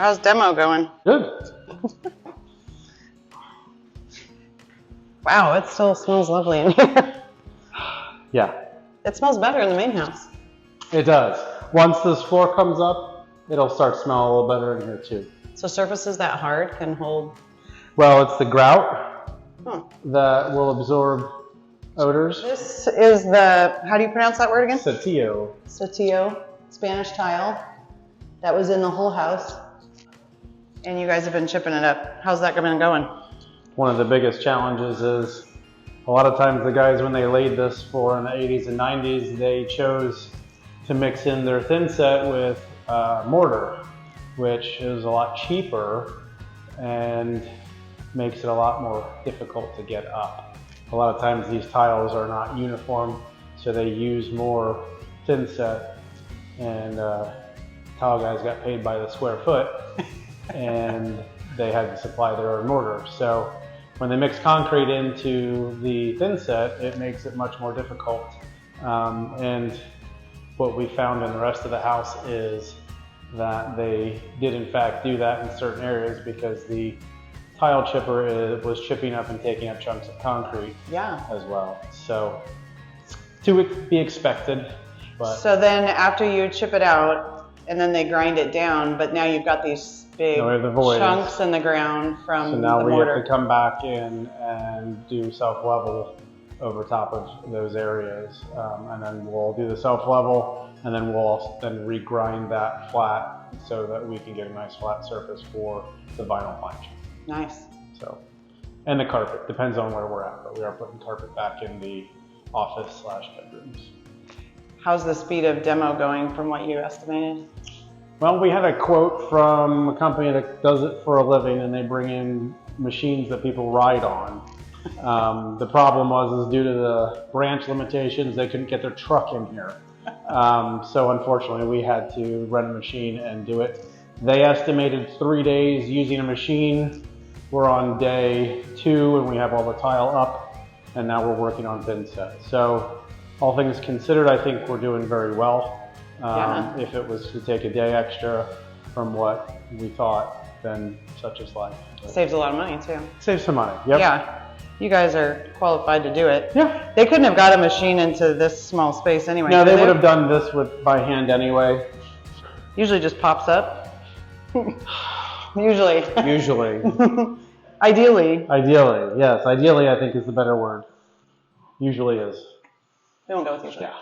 how's demo going? Good. Wow, it still smells lovely in here. Yeah. It smells better in the main house. It does. Once this floor comes up, it'll start smelling a little better in here too. So surfaces that hard can hold... Well, it's the grout that will absorb odors. This is the, how do you pronounce that word again? Satillo. Satillo, Spanish tile. That was in the whole house. And you guys have been chipping it up. How's that been going? One of the biggest challenges is a lot of times the guys, when they laid this floor in the 80s and 90s, they chose to mix in their thin set with mortar, which is a lot cheaper and makes it a lot more difficult to get up. A lot of times these tiles are not uniform, so they use more thin set, and tile guys got paid by the square foot and they had to supply their own mortar. So when they mix concrete into the thin set, it makes it much more difficult. And what we found in the rest of the house is that they did in fact do that in certain areas because the tile chipper was chipping up and taking up chunks of concrete as well. So to be expected. But so then after you chip it out and then they grind it down, but now you've got these big chunks in the ground from the mortar. So now we have to come back in and do self-level over top of those areas. And then we'll do the self-level, and then we'll regrind that flat so that we can get a nice flat surface for the vinyl plank. Nice. So, and the carpet, depends on where we're at, but we are putting carpet back in the office/bedrooms. How's the speed of demo going from what you estimated? Well, we had a quote from a company that does it for a living, and they bring in machines that people ride on. The problem was due to the branch limitations, they couldn't get their truck in here. So unfortunately, we had to rent a machine and do it. They estimated 3 days using a machine. We're on day 2, and we have all the tile up, and now we're working on thin set. So all things considered, I think we're doing very well. If it was to take a day extra from what we thought, then such is life. Saves a lot of money too. Saves some money, yep. Yeah, you guys are qualified to do it. Yeah. They couldn't have got a machine into this small space anyway. No, they would have done this by hand anyway. Usually just pops up. Usually. Usually. Ideally. Ideally, yes. Ideally, I think is the better word. Usually is. We won't go with usually. Yeah.